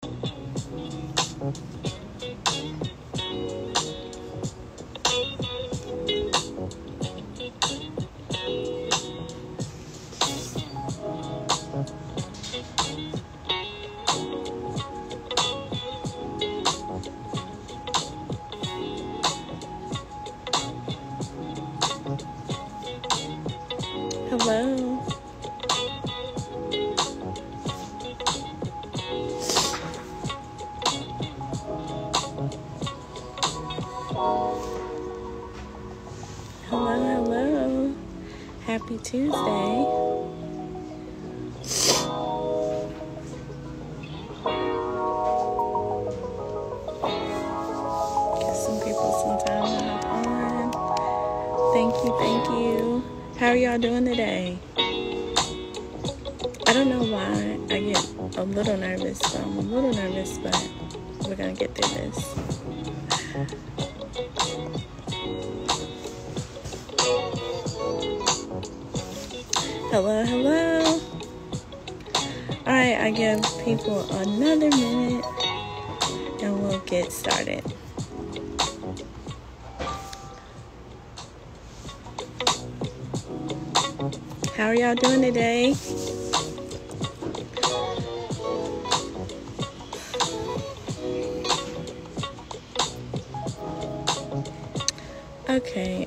Hello. Hello. Happy Tuesday. Give some people some time to hop on. Thank you. How are y'all doing today? I don't know why I get a little nervous, but we're gonna get through this. Hello. Alright, I give people another minute and we'll get started. How are y'all doing today? Okay.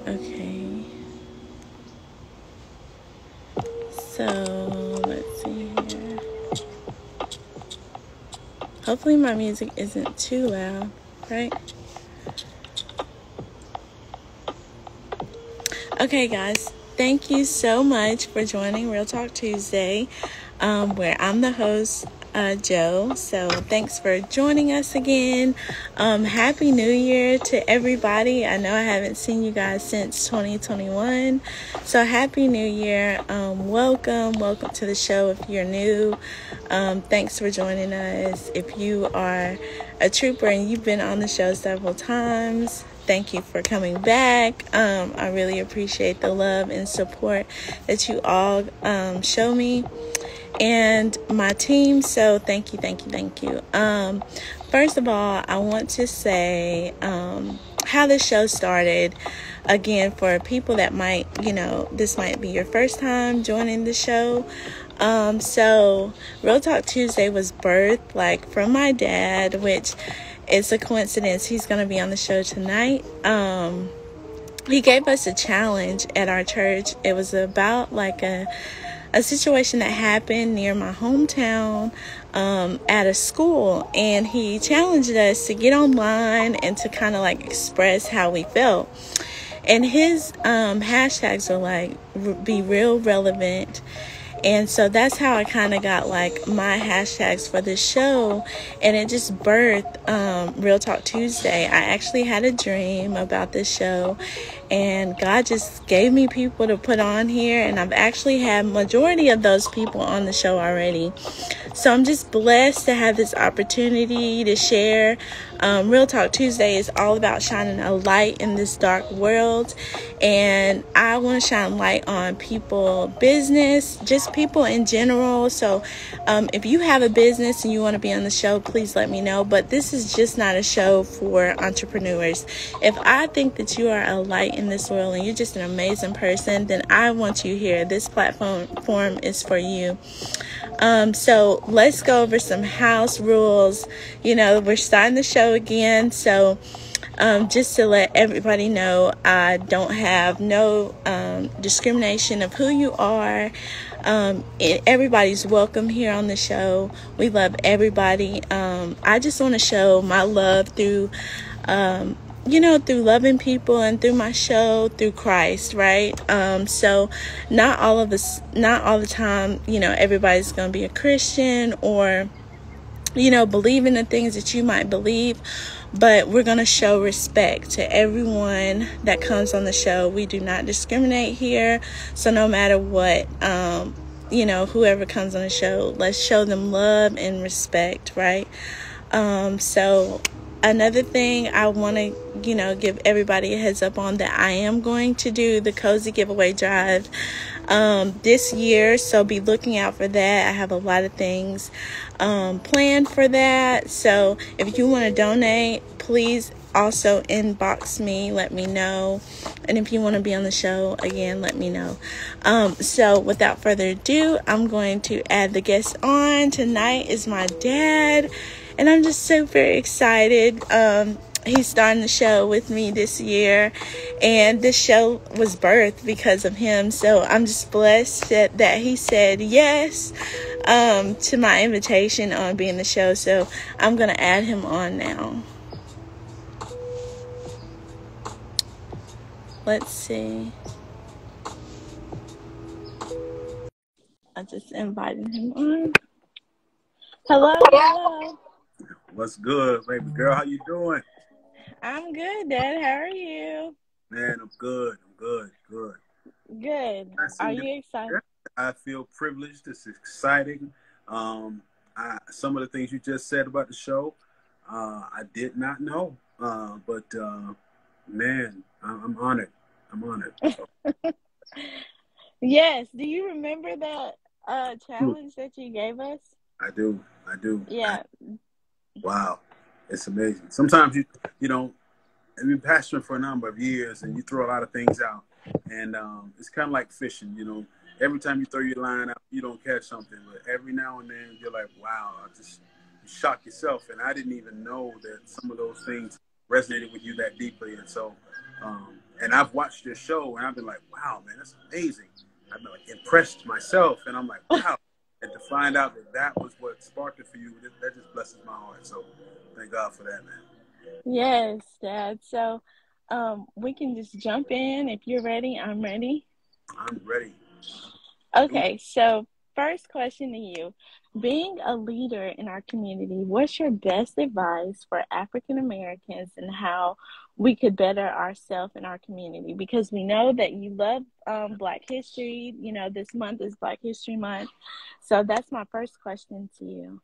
So, let's see here. Hopefully my music isn't too loud, right? Okay, guys. Thank you so much for joining Real Talk Tuesday, where I'm the host, Joe. So thanks for joining us again. Happy New Year to everybody. I know I haven't seen you guys since 2021. So Happy New Year. Welcome to the show if you're new. Thanks for joining us. If you are a trooper and you've been on the show several times, thank you for coming back. I really appreciate the love and support that you all show me and my team. So thank you. First of all, I want to say how the show started. Again, for people that might, this might be your first time joining the show. So Real Talk Tuesday was birthed from my dad, which it's a coincidence. He's going to be on the show tonight. He gave us a challenge at our church. It was about a situation that happened near my hometown at a school. And he challenged us to get online and to kind of express how we felt. And his hashtags are be real relevant. And so that's how I kind of got my hashtags for this show. And it just birthed Real Talk Tuesday. I actually had a dream about this show. And God just gave me people to put on here. And I've actually had majority of those people on the show already. So I'm just blessed to have this opportunity to share. Real Talk Tuesday is all about shining a light in this dark world. And I want to shine light on people, business, just people in general. So if you have a business and you want to be on the show, please let me know. But this is just not a show for entrepreneurs. If I think that you are a light in this world and you're just an amazing person, then I want you here. This platform is for you. So let's go over some house rules. We're starting the show again. So just to let everybody know, I don't have no discrimination of who you are. Everybody's welcome here on the show. We love everybody. I just want to show my love through through loving people and through my show, through Christ, right? So not all the time, everybody's going to be a Christian or, believe in the things that you might believe. But we're going to show respect to everyone that comes on the show. We do not discriminate here. So no matter what, whoever comes on the show, let's show them love and respect, right? So another thing I want to, give everybody a heads up on, that I am going to do the cozy giveaway drive this year, so be looking out for that. I have a lot of things planned for that. So if you want to donate, please also inbox me, let me know. And if you want to be on the show, again, let me know. So without further ado, I'm going to add the guest on. Tonight is my dad, and I'm just super excited. He's starting the show with me this year, and this show was birthed because of him. So I'm just blessed that he said yes to my invitation on being the show. So I'm going to add him on now. Let's see. I just invited him on. Hello. What's good, baby girl? How you doing? I'm good, Dad. How are you? Man, I'm good. Good. Are you excited? I feel privileged. It's exciting. Some of the things you just said about the show, I did not know. But man, I'm honored. Yes. Do you remember that challenge that you gave us? I do. Yeah. Wow. It's amazing. Sometimes you know, I've been passionate for a number of years, and you throw a lot of things out, and it's kind of like fishing. You know, every time you throw your line out, you don't catch something, but every now and then you're like, wow, you shock yourself, and I didn't even know that some of those things resonated with you that deeply, and so, and I've watched your show, and I've been like, wow, man, that's amazing. I've been like impressed myself, and I'm like, wow. And to find out that was what sparked it for you, that just blesses my heart. So thank God for that, man. Yes, Dad. So we can just jump in. If you're ready, I'm ready. I'm ready. Okay, so first question to you. Being a leader in our community, what's your best advice for African Americans and how we could better ourselves in our community? Because we know that you love Black history. You know, this month is Black History Month. So that's my first question to you.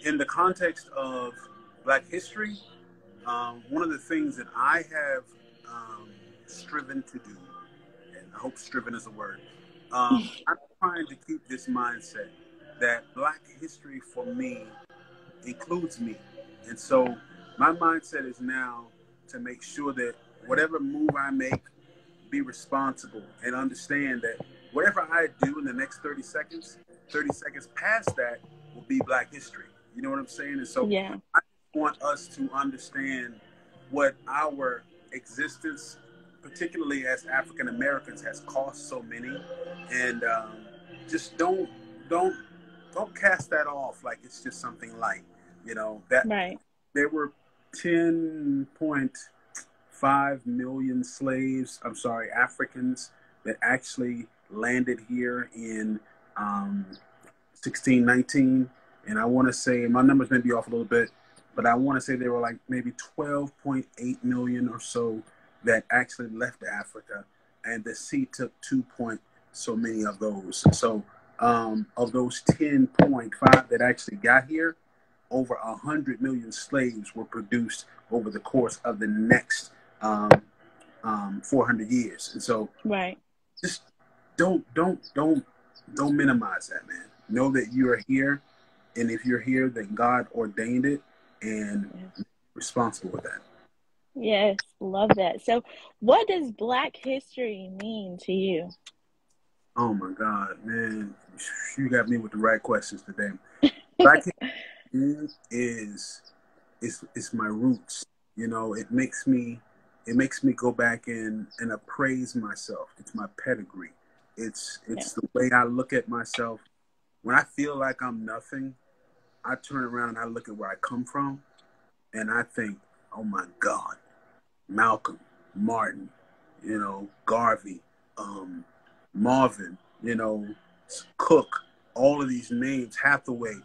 In the context of Black history, one of the things that I have striven to do, and I hope striven is a word, I'm trying to keep this mindset that Black history for me includes me. And so my mindset is now to make sure that whatever move I make, be responsible and understand that whatever I do in the next 30 seconds past that will be Black history. You know what I'm saying? And so Yeah. I want us to understand what our existence, particularly as African Americans, has cost so many, and just don't cast that off like it's just something light. You know that Right. There were 10.5 million Africans that actually landed here in 1619, and I want to say my numbers may be off a little bit, but I want to say there were like maybe 12.8 million or so that actually left Africa, and the sea took 2 point so many of those. So of those 10.5 that actually got here, over 100 million slaves were produced over the course of the next 400 years. And so, right, just don't minimize that, man. Know that you are here, and if you're here, then God ordained it, and be responsible with that. Yes, love that. So, what does Black history mean to you? Oh my God, man, you got me with the right questions today. Black history is my roots. You know, it makes me go back and appraise myself. It's my pedigree. It's the way I look at myself. When I feel like I'm nothing, I turn around and I look at where I come from, and I think, oh my God, Malcolm, Martin, you know, Garvey, Marvin, you know, Cook, all of these names, Hathaway.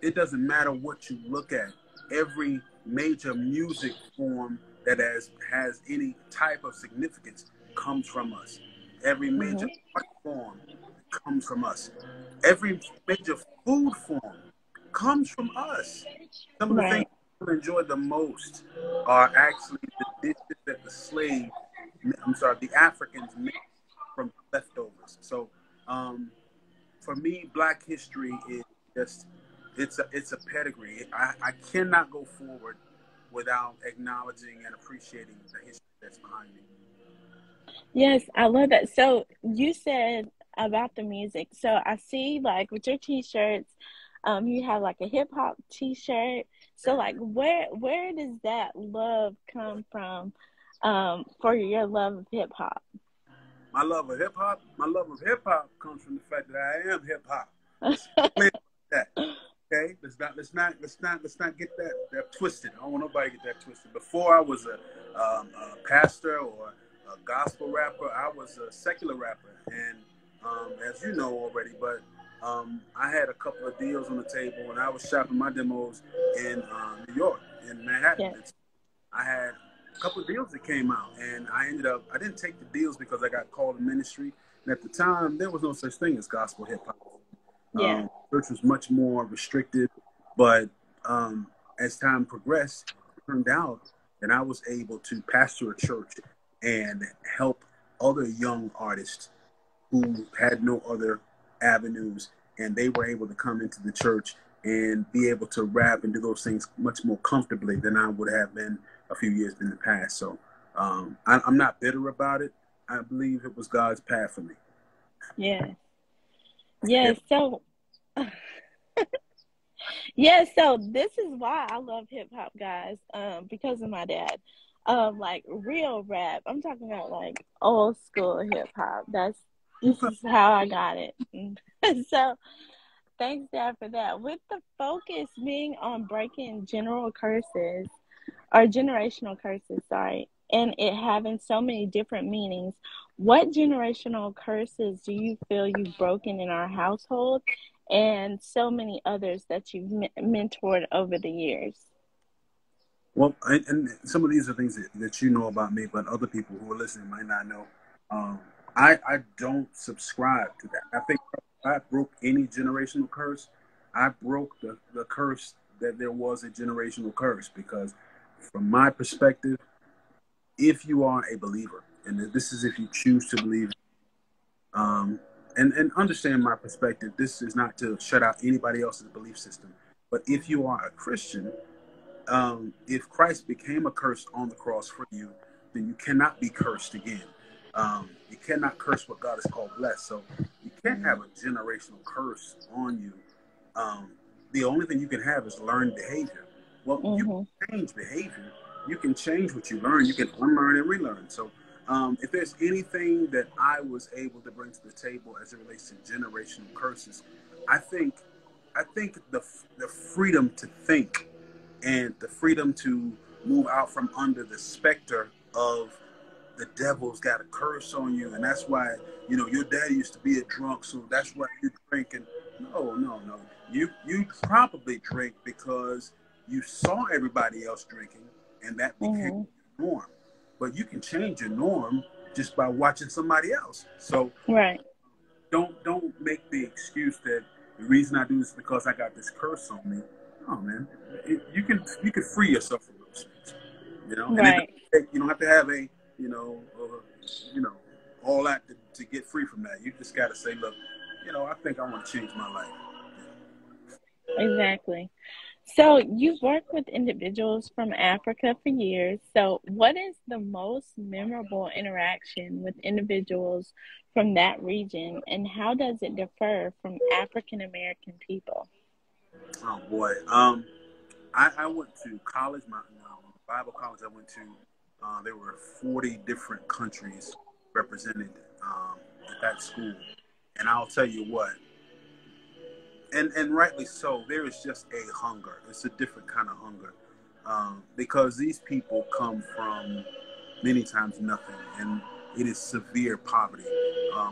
It doesn't matter what you look at. Every major music form that has any type of significance comes from us. Every major art form comes from us. Every major food form comes from us. Some of the things people enjoy the most are actually the dishes that the Africans made So, for me, Black history is just it's a pedigree. I cannot go forward without acknowledging and appreciating the history that's behind me. Yes, I love that. So you said about the music. So I see like with your t-shirts, you have like a hip hop t-shirt. So like where does that love come from, for your love of hip hop? My love of hip hop comes from the fact that I am hip hop. Let's clear that. Okay, let's not get that twisted. I don't want nobody to get that twisted. Before I was a pastor or a gospel rapper, I was a secular rapper, and as you know already, but I had a couple of deals on the table, and I was shopping my demos in New York, in Manhattan. Yes. I had a couple of deals that came out, and I didn't take the deals because I got called in ministry, and at the time there was no such thing as gospel hip hop. Yeah. Church was much more restricted, but as time progressed, it turned out that I was able to pastor a church and help other young artists who had no other avenues, and they were able to come into the church and be able to rap and do those things much more comfortably than I would have been a few years in the past. So I'm not bitter about it. I believe it was God's path for me. Yeah. Yeah. So yeah, so this is why I love hip hop, guys. Because of my dad. Like real rap. I'm talking about like old school hip hop. This is how I got it. So thanks, Dad, for that. With the focus being on breaking generational curses, sorry, and it having so many different meanings, what generational curses do you feel you've broken in our household and so many others that you've mentored over the years? Well, and some of these are things that you know about me, but other people who are listening might not know. Um, I don't subscribe to that. I think if I broke any generational curse, I broke the curse that there was a generational curse, because from my perspective, if you are a believer, and this is if you choose to believe, um, and understand my perspective, this is not to shut out anybody else's belief system, but if you are a Christian, if Christ became a curse on the cross for you, then you cannot be cursed again. You cannot curse what God has called blessed. So you can't have a generational curse on you. The only thing you can have is learned behavior. Well, you can change behavior. You can change what you learn. You can unlearn and relearn. So if there's anything that I was able to bring to the table as it relates to generational curses, I think the freedom to think and the freedom to move out from under the specter of the devil's got a curse on you, and that's why your daddy used to be a drunk, so that's why you drink. And no. You probably drink because you saw everybody else drinking, and that became your norm. But you can change your norm just by watching somebody else. So Right. don't make the excuse that the reason I do this is because I got this curse on me. Oh man, you can free yourself from those things, Right. And you don't have to have you know, all that to get free from that. You just got to say, look, I think I want to change my life. Exactly. So you've worked with individuals from Africa for years. So what is the most memorable interaction with individuals from that region, and how does it differ from African American people? Oh boy, I went to college, my Bible college. I went to. There were 40 different countries represented at that school, and I'll tell you what. And rightly so, there is just a hunger. It's a different kind of hunger, because these people come from many times nothing, and it is severe poverty.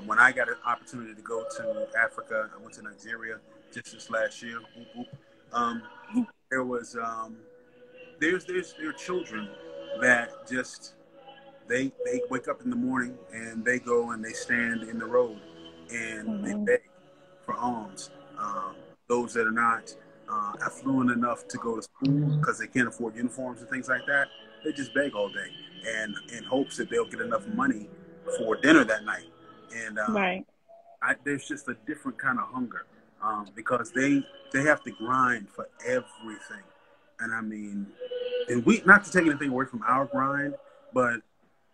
When I got an opportunity to go to Africa, I went to Nigeria just this last year. Whoop, whoop. There was there are children that just they wake up in the morning and they go and they stand in the road and they beg for alms. Those that are not affluent enough to go to school because they can't afford uniforms and things like that, they just beg all day and in hopes that they'll get enough money for dinner that night. And Right. there's just a different kind of hunger, because they have to grind for everything, and I mean, and we, not to take anything away from our grind, but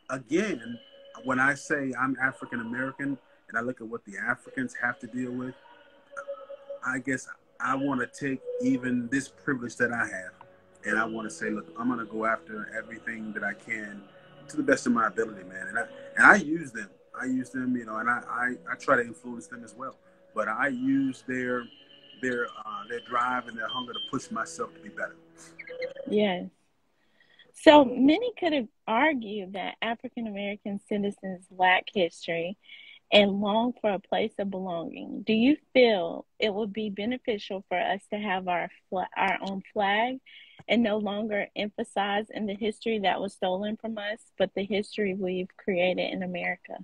again, when I say I'm African American and I look at what the Africans have to deal with, I guess I want to take even this privilege that I have, and I want to say, look, I'm going to go after everything that I can to the best of my ability, man. And I use them. I use them, you know, and I try to influence them as well. But I use their drive and their hunger to push myself to be better. Yes. So many could have argued that African American citizens lack history and long for a place of belonging. Do you feel it would be beneficial for us to have our own flag and no longer emphasize in the history that was stolen from us, but the history we've created in America?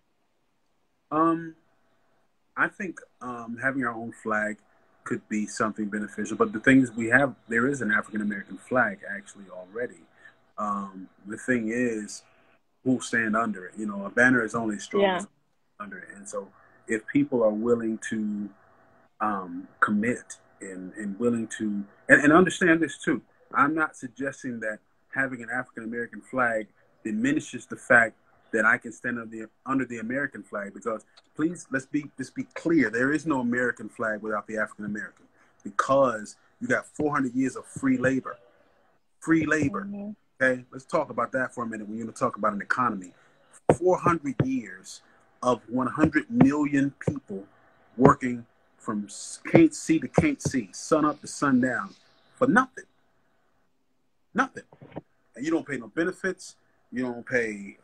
I think having our own flag could be something beneficial. But the thing is, there is an African American flag actually already. The thing is, who stand under it? You know, a banner is only as strong as under it. And so, if people are willing to commit and willing to, and understand this too, I'm not suggesting that having an African American flag diminishes the fact that I can stand under the American flag, because please, let's be clear. There is no American flag without the African American, because you got 400 years of free labor. Free labor. Mm-hmm. Okay, let's talk about that for a minute when you're going to talk about an economy. 400 years of 100 million people working from can't see to can't see, sun up to sundown, for nothing. Nothing. And you don't pay no benefits. You don't pay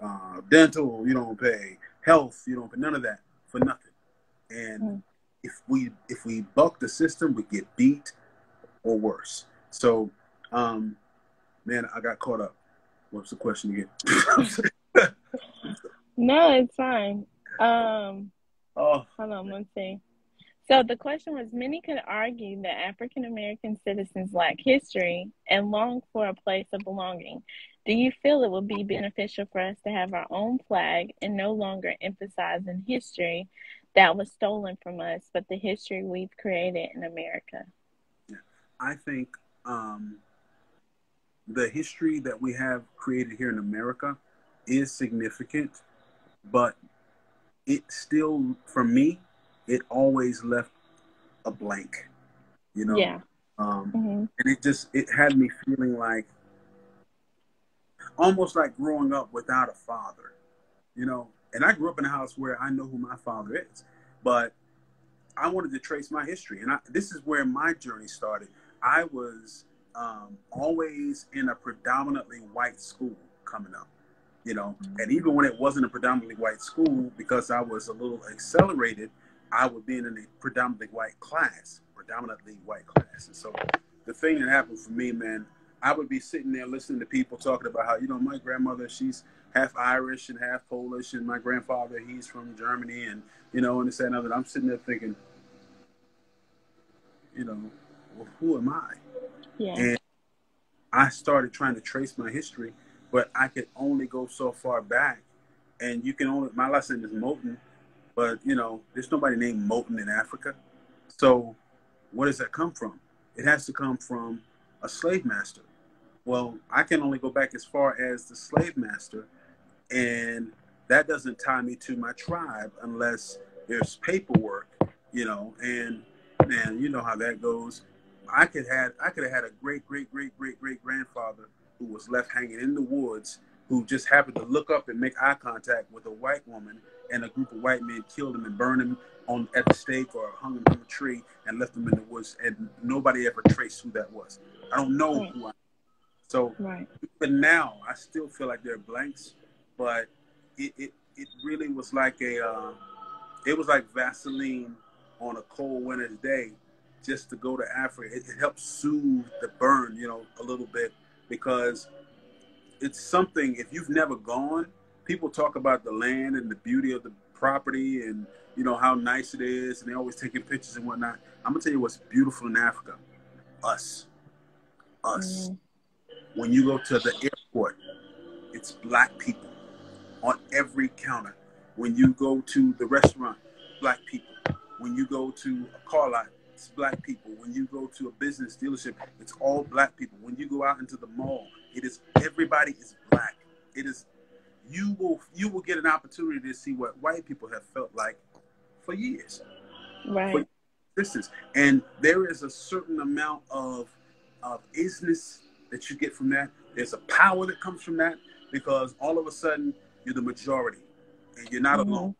dental. You don't pay health. You don't pay none of that for nothing. And if we buck the system, we get beat or worse. So, man, I got caught up. What's the question again? No, it's fine. Hold on, one thing. So the question was, many could argue that African American citizens lack history and long for a place of belonging. Do you feel it would be beneficial for us to have our own flag and no longer emphasize in history that was stolen from us, but the history we've created in America? Yeah. I think the history that we have created here in America is significant, but it still, for me, it always left a blank, you know? Yeah. And it had me feeling like, almost like growing up without a father, you know? And I grew up in a house where I know who my father is, but I wanted to trace my history. And this is where my journey started. I was always in a predominantly white school coming up, you know? And even when it wasn't a predominantly white school, because I was a little accelerated, I would be in a predominantly white class. And so the thing that happened for me, man, I would be sitting there listening to people talking about how, you know, my grandmother, she's half Irish and half Polish, and my grandfather, he's from Germany, and, you know, and this and other. I'm sitting there thinking, you know, well, who am I? Yeah. And I started trying to trace my history, but I could only go so far back. And my last name is Moten, but, you know, there's nobody named Moten in Africa. So where does that come from? It has to come from a slave master. Well, I can only go back as far as the slave master, and that doesn't tie me to my tribe unless there's paperwork, you know. And man, you know how that goes. I could have had a great grandfather who was left hanging in the woods, who just happened to look up and make eye contact with a white woman, and a group of white men killed him and burned him at the stake or hung him from a tree and left him in the woods, and nobody ever traced who that was. I don't know who I am. So, but now I still feel like there are blanks, but it really was like it was like Vaseline on a cold winter's day, just to go to Africa. It helps soothe the burn, you know, a little bit, because it's something, if you've never gone, people talk about the land and the beauty of the property and, you know, how nice it is, and they're always taking pictures and whatnot. I'm gonna tell you what's beautiful in Africa. Us. When you go to the airport, it's black people on every counter. When you go to the restaurant, black people. When you go to a car lot, it's black people. When you go to a business dealership, it's all black people. When you go out into the mall, everybody is black. It is you will get an opportunity to see what white people have felt like for years. Right. And there is a certain amount of isness that you get from that. There's a power that comes from that, because all of a sudden you're the majority and you're not alone,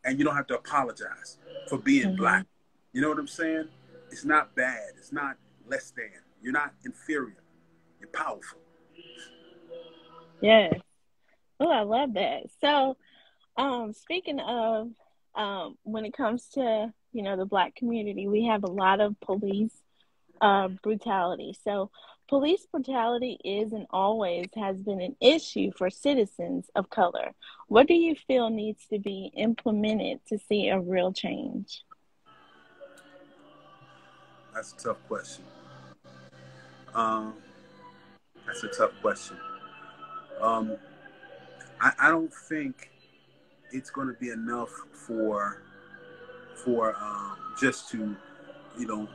and you don't have to apologize for being black. You know what I'm saying? It's not bad. It's not less than. You're not inferior. You're powerful. Yes. Oh, I love that. So, speaking of, when it comes to, the black community, we have a lot of police brutality. So police brutality is and always has been an issue for citizens of color. What do you feel needs to be implemented to see a real change? That's a tough question. That's a tough question. I don't think it's going to be enough for just to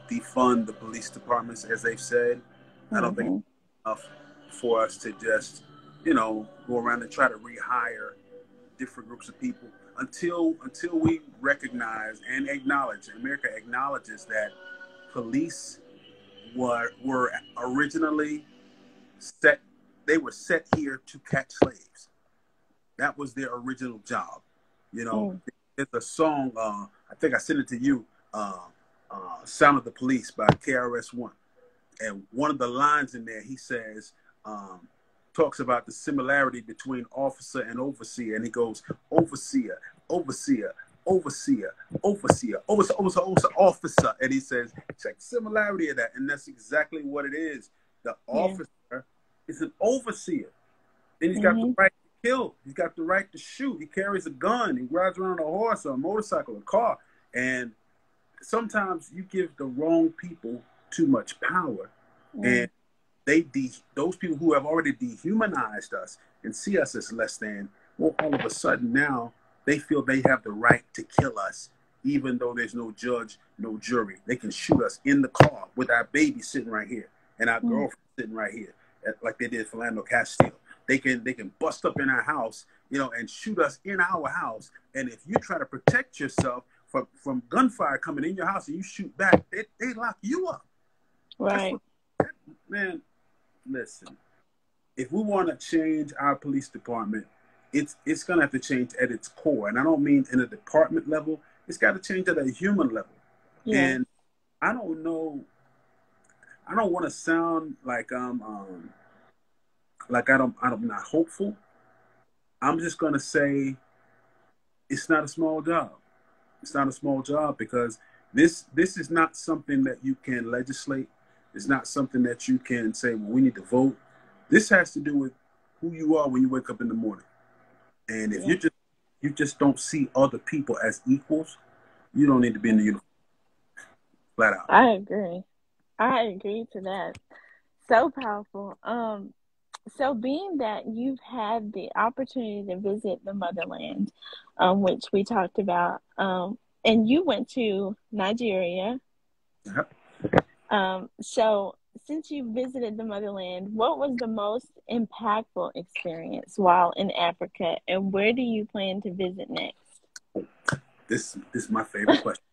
defund the police departments, as they've said. I don't think it's enough for us to just go around and try to rehire different groups of people until we recognize and acknowledge, America acknowledges that police were originally set. They were set here to catch slaves. That was their original job. There's a song, I think I sent it to you, Sound of the Police by KRS-One. And one of the lines in there, he says, talks about the similarity between officer and overseer. And he goes, overseer, overseer, overseer, overseer, officer. And he says, check similarity of that. And that's exactly what it is. The officer is an overseer. And he's got the right to kill. He's got the right to shoot. He carries a gun. He rides around on a horse or a motorcycle, a car. And sometimes you give the wrong people too much power. And those people who have already dehumanized us and see us as less than, well, all of a sudden now they feel they have the right to kill us, even though there's no judge, no jury. They can shoot us in the car with our baby sitting right here and our girlfriend sitting right here, like they did Philando Castile. They can bust up in our house, and shoot us in our house. And if you try to protect yourself from gunfire coming in your house and you shoot back, they lock you up. Right. Man, listen. If we want to change our police department, it's going to have to change at its core. And I don't mean in a department level. It's got to change at a human level. Yeah. And I don't know. I don't want to sound like I'm not hopeful. I'm just going to say it's not a small job. It's not a small job because this is not something that you can legislate. It's not something that you can say, well, we need to vote. This has to do with who you are when you wake up in the morning. And if you just don't see other people as equals, you don't need to be in the uniform. Flat out. I agree to that. So powerful. So being that you've had the opportunity to visit the motherland, which we talked about, and you went to Nigeria. Yep. So since you visited the motherland, what was the most impactful experience while in Africa, and where do you plan to visit next? This is my favorite question.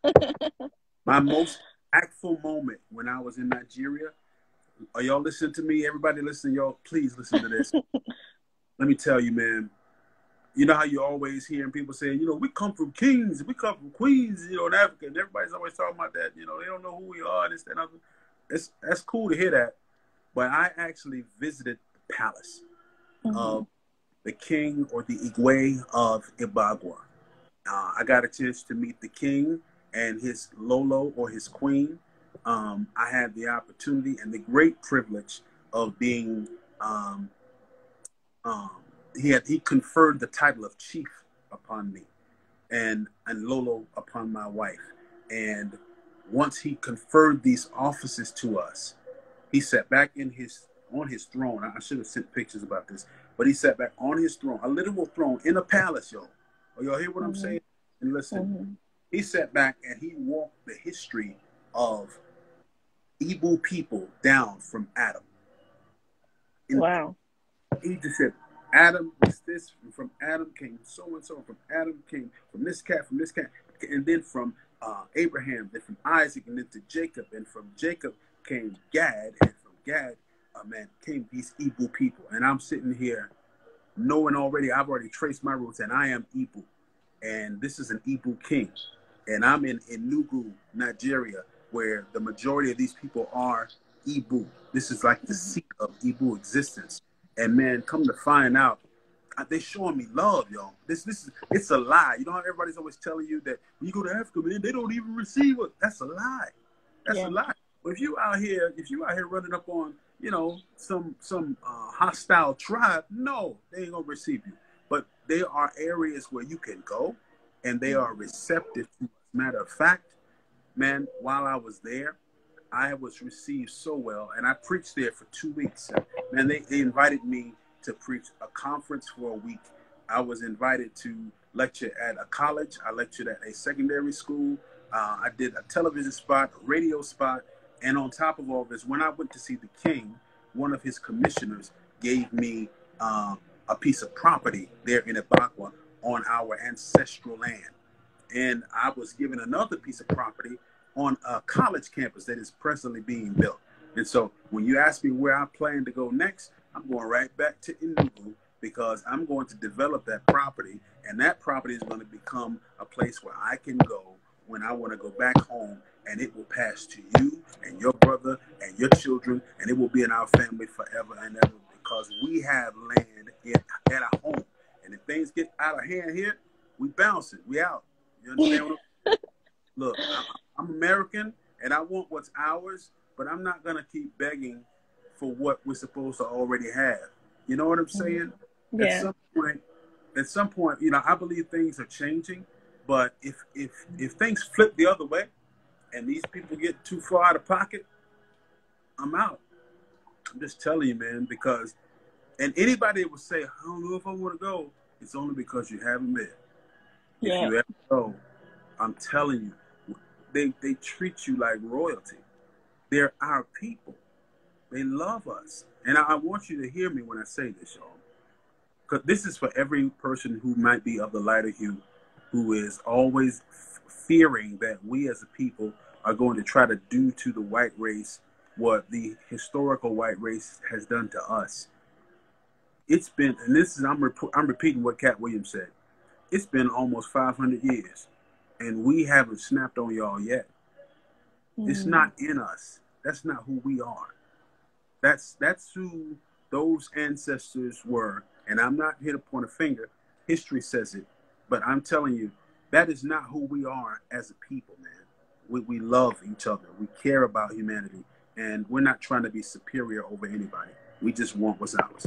My most impactful moment when I was in Nigeria. Are y'all listening to me? Everybody listening, y'all, please listen to this. Let me tell you, man. You know how you always hearing people saying, we come from kings, we come from queens, in Africa, and everybody's always talking about that. They don't know who we are, and this, that, and other. That's cool to hear that. But I actually visited the palace of the king or the Igwe of Ibagua. I got a chance to meet the king and his Lolo or his queen. I had the opportunity and the great privilege of being, he conferred the title of chief upon me and Lolo upon my wife. And once he conferred these offices to us, he sat back on his throne. I should have sent pictures about this, but he sat back on his throne, a literal throne in a palace, y'all. Are y'all hear what I'm saying? And listen, He sat back and he walked the history of Igbo people down from Adam. And Wow. he just said, Adam was this, from Adam came so and so, from Adam came from this cat, and then from Abraham, then from Isaac, and then to Jacob, and from Jacob came Gad, and from Gad, man, came these Igbo people. And I'm sitting here knowing already, I've already traced my roots, and I am Igbo. And this is an Igbo king. And I'm in Enugu, Nigeria, where the majority of these people are Igbo. This is like the seat of Igbo existence. And man, come to find out, they showing me love, y'all. It's a lie. You know how everybody's always telling you that when you go to Africa, man, they don't even receive it. That's a lie. That's a lie. But if you out here running up on, you know, some hostile tribe, no, they ain't gonna receive you. But there are areas where you can go, and they are receptive to. As a matter of fact, man, while I was there, I was received so well, and I preached there for 2 weeks. Man, they invited me to preach a conference for a week. I was invited to lecture at a college. I lectured at a secondary school. I did a television spot, a radio spot, and on top of all this, when I went to see the king, one of his commissioners gave me a piece of property there in Ibakwa on our ancestral land. And I was given another piece of property on a college campus that is presently being built. And so when you ask me where I plan to go next, I'm going right back to Enugu, because I'm going to develop that property, and that property is going to become a place where I can go when I want to go back home, and it will pass to you and your brother and your children, and it will be in our family forever and ever, because we have land at our home. And if things get out of hand here, we bounce it. We out. You understand what I'm saying? Look, I'm American, and I want what's ours, but I'm not going to keep begging for what we're supposed to already have. You know what I'm saying? Yeah. At some point, you know, I believe things are changing, but if things flip the other way and these people get too far out of pocket, I'm out. I'm just telling you, man, because, and anybody that would say, I don't know if I want to go, it's only because you haven't been. Yeah. If you ever go, I'm telling you, they treat you like royalty. They're our people. They love us. And I want you to hear me when I say this, y'all. Because this is for every person who might be of the lighter hue, who is always fearing that we as a people are going to try to do to the white race what the historical white race has done to us. It's been, and this is, I'm repeating what Cat Williams said. It's been almost 500 years, and we haven't snapped on y'all yet. It's not in us. That's not who we are. That's who those ancestors were. And I'm not here to point a finger. History says it. But I'm telling you, that is not who we are as a people, man. We love each other. We care about humanity. And we're not trying to be superior over anybody. We just want what's ours.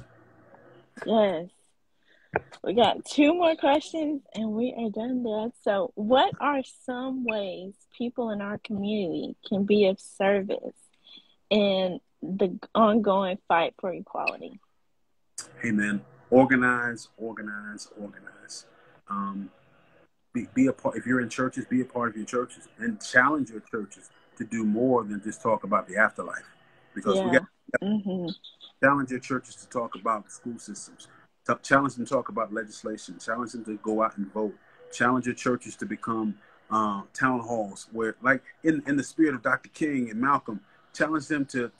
Yes. We got 2 more questions and we are done, Dad. So what are some ways people in our community can be of service in the ongoing fight for equality? Hey, man, organize. Be a part. If you're in churches, be a part of your churches and challenge your churches to do more than just talk about the afterlife. Because we got challenge your churches to talk about school systems. Challenge them to talk about legislation. Challenge them to go out and vote. Challenge your churches to become town halls where, like in the spirit of Dr. King and Malcolm, challenge them to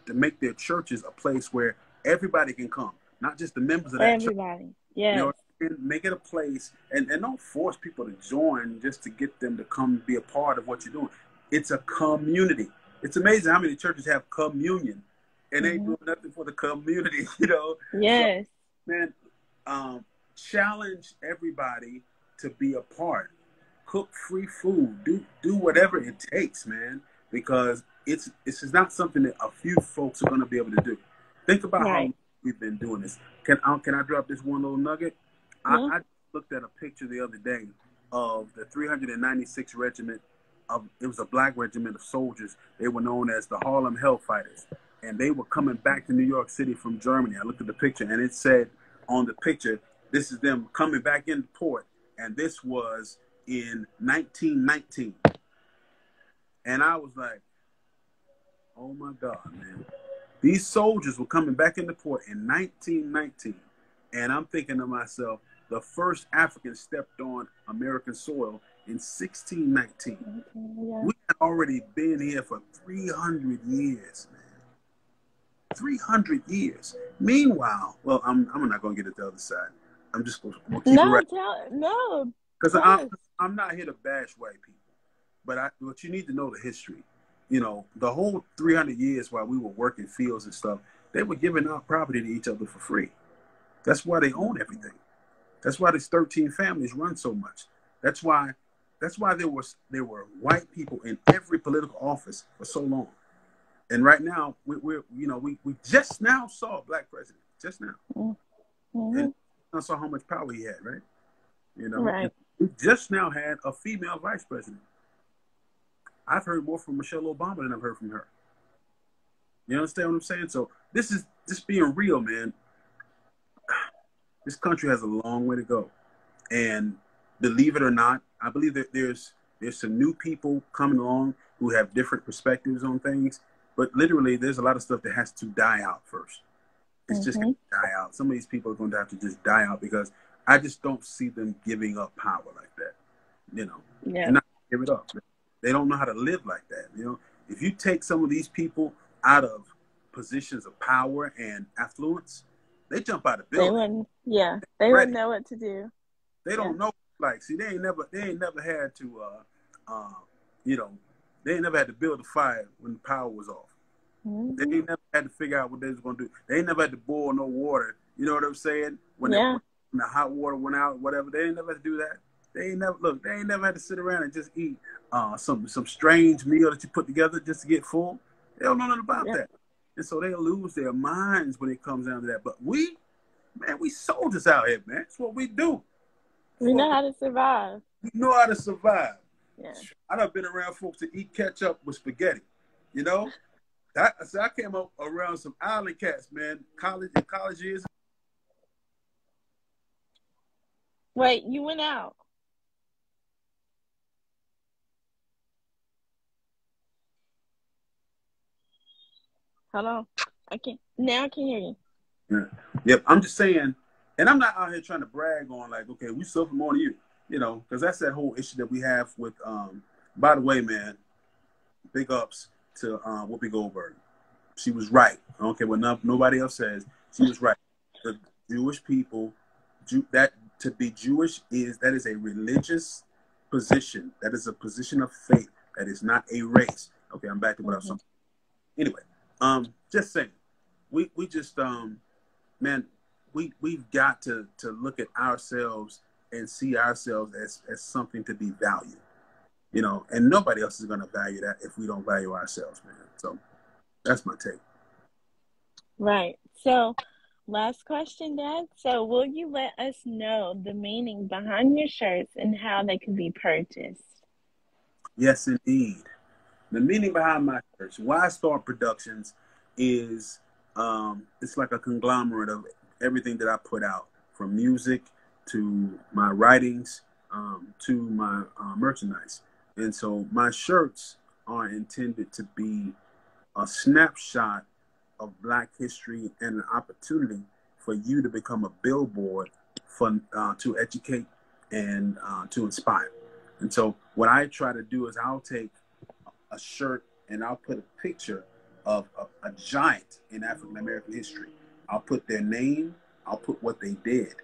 make their churches a place where everybody can come, not just the members of that church. Everybody, yes. You know, make it a place, and don't force people to join just to get them to come be a part of what you're doing. It's a community. It's amazing how many churches have communion, and they ain't doing nothing for the community, you know? Yes. So, man, challenge everybody to be a part. Cook free food. Do whatever it takes, man, because it's not something that a few folks are going to be able to do. Think about how we've been doing this. Can I drop this one little nugget? I looked at a picture the other day of the 396th Regiment. It was a black regiment of soldiers. They were known as the Harlem Hellfighters. And they were coming back to New York City from Germany. I looked at the picture, and it said on the picture, this is them coming back into port. And this was in 1919. And I was like, oh my God, man. These soldiers were coming back into port in 1919. And I'm thinking to myself, the first African stepped on American soil in 1619. Yeah. We had already been here for 300 years, man. 300 years. Meanwhile, well, I'm not going to get at the other side. I'm just going to keep it right. No. Because I'm not here to bash white people. But you need to know the history. You know, the whole 300 years while we were working fields and stuff, they were giving out property to each other for free. That's why they own everything. That's why these 13 families run so much. That's why there were white people in every political office for so long. And right now, we just now saw a black president. Just now. Mm-hmm. And I saw how much power he had, right? You know, right. We just now had a female vice president. I've heard more from Michelle Obama than I've heard from her. You understand what I'm saying? So this is just being real, man. This country has a long way to go. And believe it or not, I believe that there's some new people coming along who have different perspectives on things. But literally, there's a lot of stuff that has to die out first. It's just going to die out. Some of these people are going to have to just die out because I just don't see them giving up power like that. You know, they're not going to give it up. They don't know how to live like that. You know, if you take some of these people out of positions of power and affluence, they jump out of buildings. They wouldn't know what to do. They don't know. Like, see, they ain't never had to, they ain't never had to build a fire when the power was off. Mm-hmm. They ain't never had to figure out what they was going to do. They ain't never had to boil no water. You know what I'm saying? When the hot water went out, whatever. They ain't never had to do that. They ain't never had to sit around and just eat some strange meal that you put together just to get full. They don't know nothing about that. And so they lose their minds when it comes down to that. But we soldiers out here, man. That's what we do. We know how to survive. We know how to survive. Yeah. I done been around folks that eat ketchup with spaghetti. You know? I came up around some island cats, man. College years. Wait, you went out. Hello? I can hear you. Yeah. Yep, I'm just saying, and I'm not out here trying to brag on like, okay, we suffer more than you, you know, because that's that whole issue that we have with, by the way, man, big ups to Whoopi Goldberg. She was right. I don't care what nobody else says. She was right. The Jewish people, that to be Jewish is a religious position. That is a position of faith. That is not a race. Okay, I'm back to what I was saying. Anyway, just saying, we just man, we've got to look at ourselves and see ourselves as something to be valued, you know, and nobody else is going to value that if we don't value ourselves, man. So that's my take. Right. So last question, Dad. So will you let us know the meaning behind your shirts and how they can be purchased? Yes, indeed. The meaning behind my shirts, why I start Productions, is it's like a conglomerate of everything that I put out, from music to my writings to my merchandise. And so my shirts are intended to be a snapshot of Black history and an opportunity for you to become a billboard for to educate and to inspire. And so what I try to do is I'll take a shirt and I'll put a picture of a giant in African American history. I'll put their name, I'll put what they did,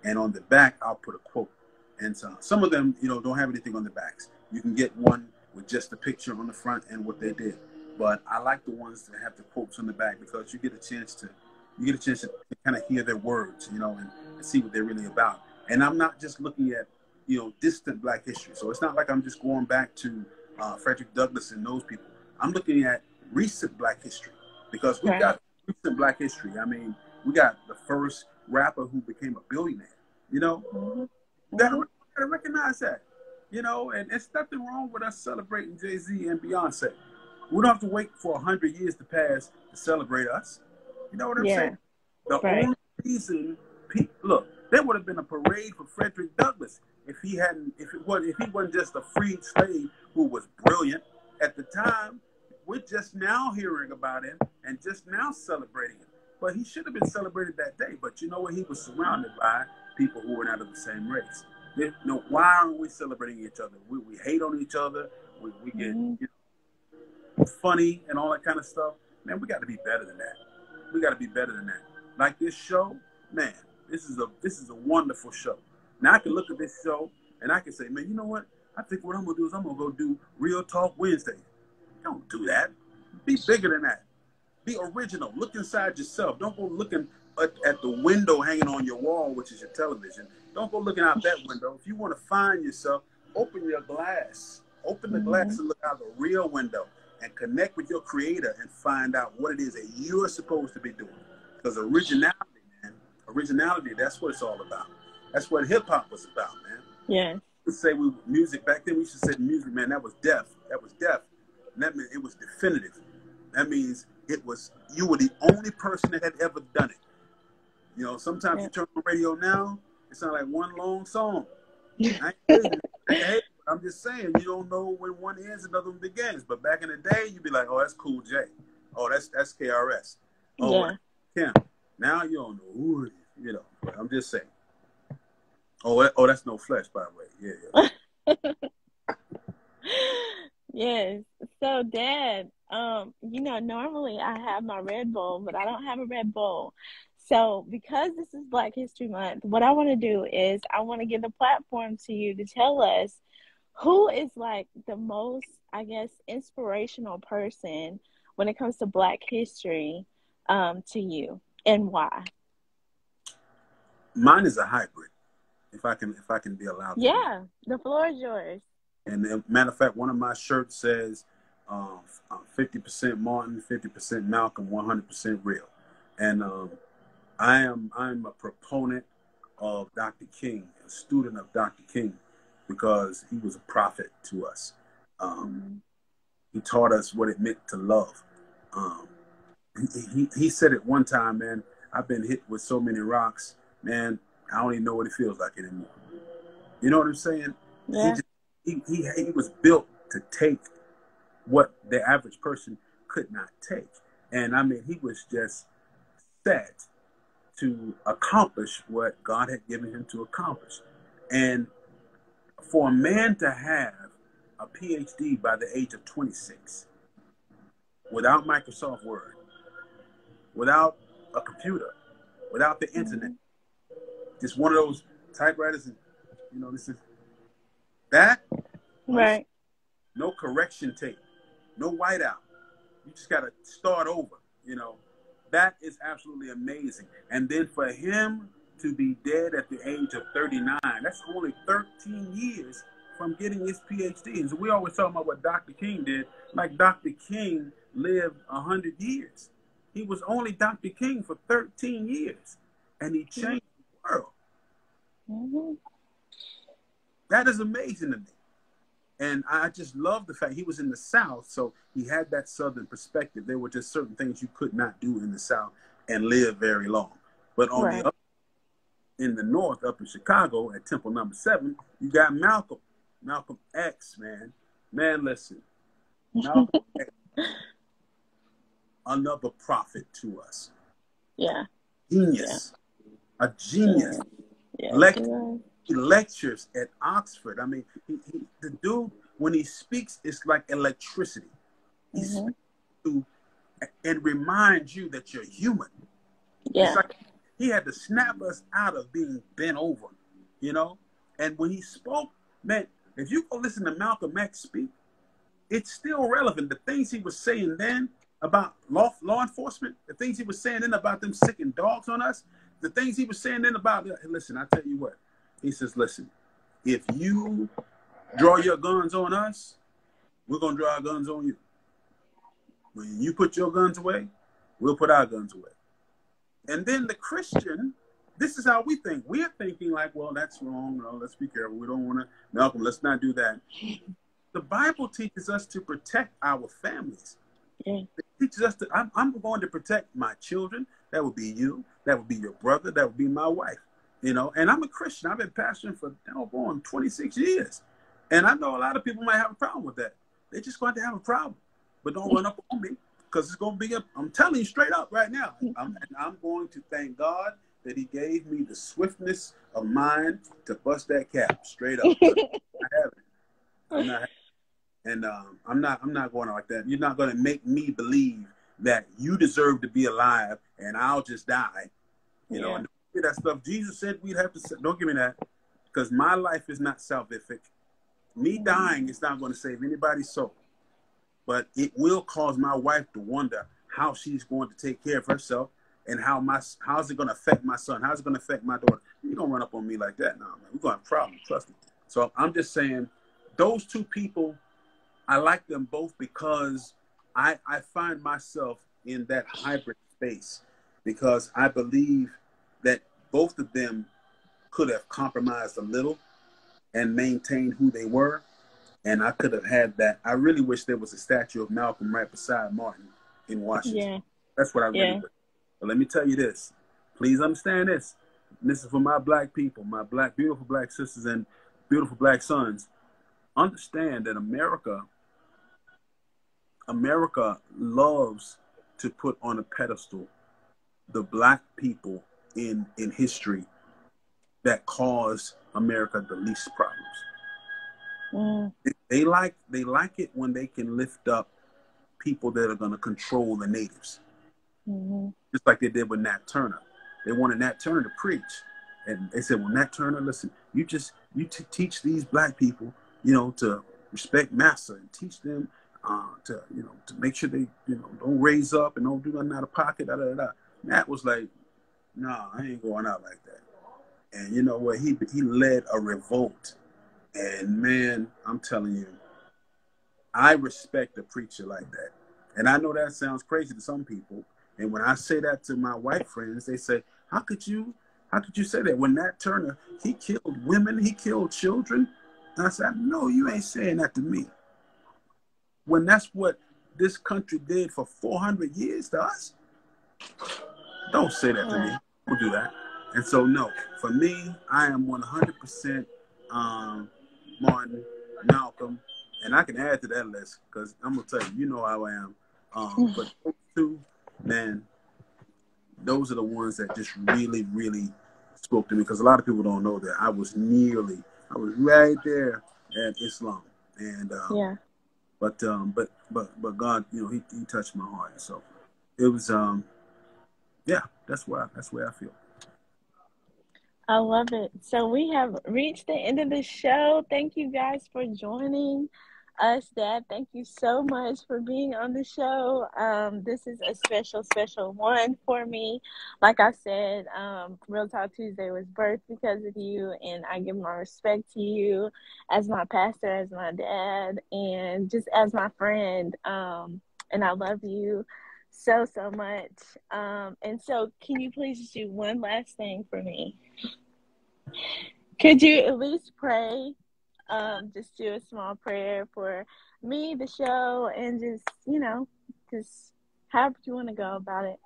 and on the back I'll put a quote. And so some of them, you know, don't have anything on the backs. You can get one with just a picture on the front and what they did. But I like the ones that have the quotes on the back because you get a chance to kind of hear their words, you know, and see what they're really about. And I'm not just looking at, you know, distant Black history. So it's not like I'm just going back to Frederick Douglass and those people. I'm looking at recent Black history because we've got recent Black history. I mean, we got the first rapper who became a billionaire, you know. You gotta recognize that, you know, and it's nothing wrong with us celebrating Jay-Z and Beyonce. We don't have to wait for 100 years to pass to celebrate us. You know what I'm saying? The only reason, look, there would have been a parade for Frederick Douglass if he wasn't just a freed slave who was brilliant at the time. We're just now hearing about him and just now celebrating him. But he should have been celebrated that day. But you know what? He was surrounded by people who were not of the same race. Why aren't we celebrating each other? We hate on each other. We get funny and all that kind of stuff. Man, we got to be better than that. We got to be better than that. Like this show, man, this is a wonderful show. Now I can look at this show and I can say, man, you know what? I think what I'm gonna do is I'm gonna go do Real Talk Wednesday. Don't do that. Be bigger than that. Be original. Look inside yourself. Don't go looking at the window hanging on your wall, which is your television. Don't go looking out that window. If you want to find yourself, open your glass. Open the glass and look out the real window and connect with your creator and find out what it is that you're supposed to be doing. Because originality, man, that's what it's all about. That's what hip-hop was about, man. Yeah. We say music, back then we used to say music, man, that was deaf. That was deaf. And that meant it was definitive. That means you were the only person that had ever done it. You know, sometimes you turn on the radio now, it sounds like one long song. I'm just saying, you don't know when one ends, another one begins. But back in the day, you'd be like, oh, that's Cool J. Oh, that's KRS. Oh, Kim. Now you don't know who it is, you know. But I'm just saying. Oh, that's No Flesh, by the way. Yeah. Yes. So, Dad, normally I have my Red Bull, but I don't have a Red Bull. So, because this is Black History Month, what I want to do is I want to give the platform to you to tell us who is like the most, I guess, inspirational person when it comes to Black history to you, and why. Mine is a hybrid, if I can be allowed to. Yeah, the floor is yours. And as a matter of fact, one of my shirts says 50% Martin, 50% Malcolm, 100% real. And I'm a proponent of Dr. King, a student of Dr. King, because he was a prophet to us. He taught us what it meant to love. He said it one time, man, I've been hit with so many rocks, man, I don't even know what it feels like anymore. You know what I'm saying? Yeah. He was built to take what the average person could not take. And I mean, he was just set to accomplish what God had given him to accomplish. And for a man to have a PhD by the age of 26, without Microsoft Word, without a computer, without the internet, just one of those typewriters, and this is that. Right. No correction tape, no whiteout. You just got to start over. That is absolutely amazing. And then for him to be dead at the age of 39, that's only 13 years from getting his PhD. And so we always talk about what Dr. King did, like Dr. King lived 100 years. He was only Dr. King for 13 years, and he changed the world. Mm-hmm. That is amazing to me. And I just love the fact he was in the South, so he had that Southern perspective. There were just certain things you could not do in the South and live very long. But on in the North, up in Chicago, at Temple number 7, you got Malcolm X, man. Man, listen. Malcolm X, another prophet to us. Yeah. Genius. Yeah. A genius. Yeah. He lectures at Oxford. I mean, the dude, when he speaks, it's like electricity. He speaks to and reminds you that you're human. Yeah. It's like he had to snap us out of being bent over, And when he spoke, man, if you go listen to Malcolm X speak, it's still relevant. The things he was saying then about law enforcement, the things he was saying then about them sicking dogs on us, the things he was saying then about, listen, I tell you what. He says, listen, if you draw your guns on us, we're going to draw our guns on you. When you put your guns away, we'll put our guns away. And then the Christian, this is how we think. We're thinking like, well, that's wrong. No, let's be careful. We don't want to, Malcolm, let's not do that. The Bible teaches us to protect our families. Yeah. It teaches us I'm going to protect my children. That would be you. That would be your brother. That would be my wife. You know, and I'm a Christian. I've been pastoring for going 26 years. And I know a lot of people might have a problem with that. They're just going to have a problem. But don't run up on me, because it's going to be I'm telling you straight up right now. I'm going to thank God that he gave me the swiftness of mind to bust that cap straight up. I haven't. I'm not. And I'm not going like that. You're not going to make me believe that you deserve to be alive and I'll just die. You know, and that stuff Jesus said we'd have to say. Don't give me that, because my life is not salvific. Me dying is not going to save anybody's soul, but it will cause my wife to wonder how she's going to take care of herself, and how's it going to affect my son? How's it going to affect my daughter? You don't run up on me like that now, man. We're going to have a problem, trust me. So I'm just saying, those two people, I like them both because I find myself in that hybrid space, because I believe that both of them could have compromised a little and maintained who they were, and I could have had that. I really wish there was a statue of Malcolm right beside Martin in Washington. Yeah. That's what I really wish. But let me tell you this. Please understand this. This is for my black people, my beautiful black sisters and beautiful black sons. Understand that America loves to put on a pedestal the black people in history that caused America the least problems. They like it when they can lift up people that are going to control the natives. Just like they did with Nat Turner. They wanted Nat Turner to preach. And they said, well, Nat Turner, listen, you teach these black people, you know, to respect massa, and teach them to make sure they, don't raise up and don't do nothing out of pocket. Nat was like, nah, I ain't going out like that. And you know what? He led a revolt. And man, I'm telling you, I respect a preacher like that. And I know that sounds crazy to some people. And when I say that to my white friends, they say, how could you say that? When Nat Turner, he killed women, he killed children. And I said, no, you ain't saying that to me. When that's what this country did for 400 years to us, don't say that to me. Don't do that. And so, no, for me, I am 100% Martin, Malcolm, and I can add to that list, because I'm going to tell you, you know how I am. But those two, man, those are the ones that just really, really spoke to me, because a lot of people don't know that I was right there at Islam. And but God, he touched my heart. So it was that's where I feel. I love it. So we have reached the end of the show. Thank you guys for joining us, Dad. Thank you so much for being on the show. This is a special one for me. Like I said, Real Talk Tuesday was birthed because of you, and I give my respect to you as my pastor, as my dad, and just as my friend. And I love you so much. And so can you please just do one last thing for me? Could you at least pray? Just do a small prayer for me, the show, and just however you want to go about it.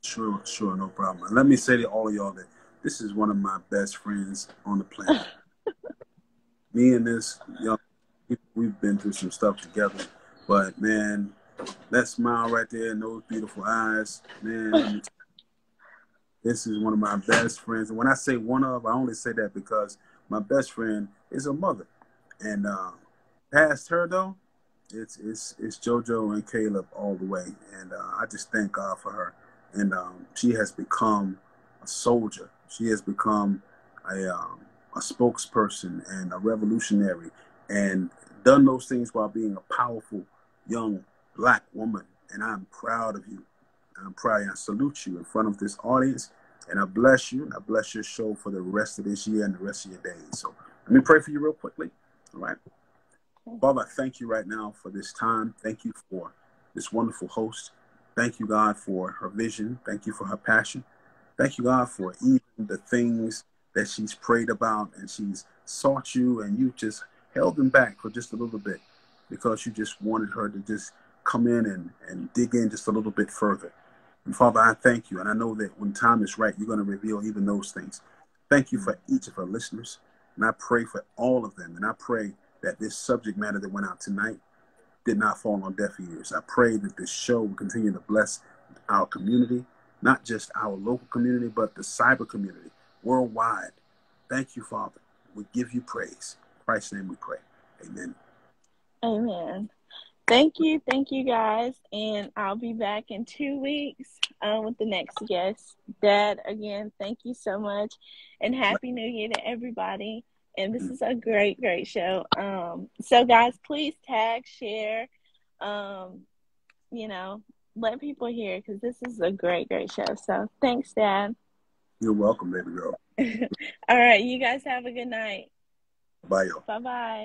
Sure, no problem. Let me say to all of y'all that this is one of my best friends on the planet. Me and this young, we've been through some stuff together, but man, that smile right there and those beautiful eyes, man. This is one of my best friends. And when I say one of, I only say that because my best friend is a mother. And past her, though, it's JoJo and Caleb all the way. And I just thank God for her. And she has become a soldier. She has become a spokesperson and a revolutionary, and done those things while being a powerful young black woman. And I'm proud of you. I'm proud, and I salute you in front of this audience, and I bless you, and I bless your show for the rest of this year and the rest of your days. So let me pray for you real quickly. All right. Father, I thank you right now for this time. Thank you for this wonderful host. Thank you, God, for her vision. Thank you for her passion. Thank you, God, for even the things that she's prayed about, and she's sought you, and you just held them back for just a little bit because you just wanted her to just come in and dig in just a little bit further. And Father, I thank you. And I know that when time is right, you're going to reveal even those things. Thank you for each of our listeners. And I pray for all of them. And I pray that this subject matter that went out tonight did not fall on deaf ears. I pray that this show will continue to bless our community, not just our local community, but the cyber community worldwide. Thank you, Father. We give you praise. In Christ's name we pray. Amen. Amen. Thank you guys, and I'll be back in 2 weeks with the next guest. Dad, again, thank you so much, and Happy New Year to everybody. And this is a great show. So guys, please tag, share, let people hear, because this is a great show. So thanks, Dad. You're welcome, baby girl. All right, you guys have a good night. Bye, y'all. Bye-bye.